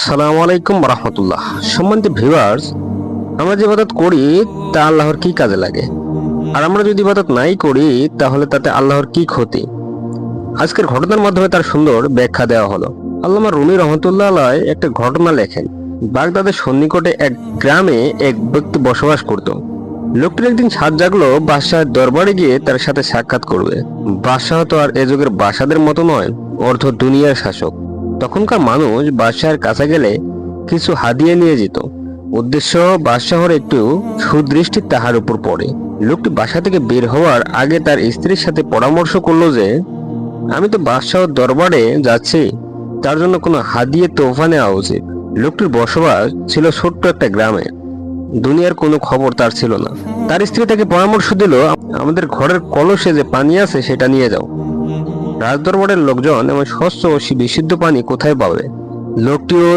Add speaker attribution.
Speaker 1: আসসালামু আলাইকুম রহমতুল্লাহ। সম্মানিত ভিউয়ার্স, আমরা যে ইবাদত করি তা আল্লাহর কি কাজে লাগে, আর আমরা যদি ইবাদত নাই করি তাহলে তাতে আল্লাহর কি ক্ষতি? আজকের ঘটনার মাধ্যমে তার সুন্দর ব্যাখ্যা দেওয়া হলো। আল্লামা রুমি রহমতুল্লাহ আলাইহি একটা ঘটনা লেখেন। বাগদাদের সন্নিকটে এক গ্রামে এক ব্যক্তি বসবাস করত। লোকটির একদিন সাধ জাগলো বাদশাহের দরবারে গিয়ে তার সাথে সাক্ষাৎ করবে। বাদশাহ তো আর এ যুগের বাদশাদের মতো নয়, অর্ধ দুনিয়ার শাসক। তখনকার মানুষ বাদশাহের কাছে গেলে কিছু হাদিয়া নিয়ে যেত। উদ্দেশ্য বাদশাহর একটু সুদৃষ্টি তাহার উপর পড়ে। লোকটি বাসা থেকে বের হওয়ার আগে তার স্ত্রীর সাথে পরামর্শ করলো যে, আমি তো বাদশাহর দরবারে যাচ্ছি, তার জন্য কোনো হাদিয়ে তোহফা নেওয়া উচিত। লোকটির বসবাস ছিল ছোট্ট একটা গ্রামে। দুনিয়ার কোনো খবর তার ছিল না। তার স্ত্রী তাকে পরামর্শ দিল, আমাদের ঘরের কলসে যে পানি আছে সেটা নিয়ে যাও। রাজদরবারের লোকজন এমন স্বচ্ছ ও বিশুদ্ধ পানি কোথায় পাবে? লোকটিও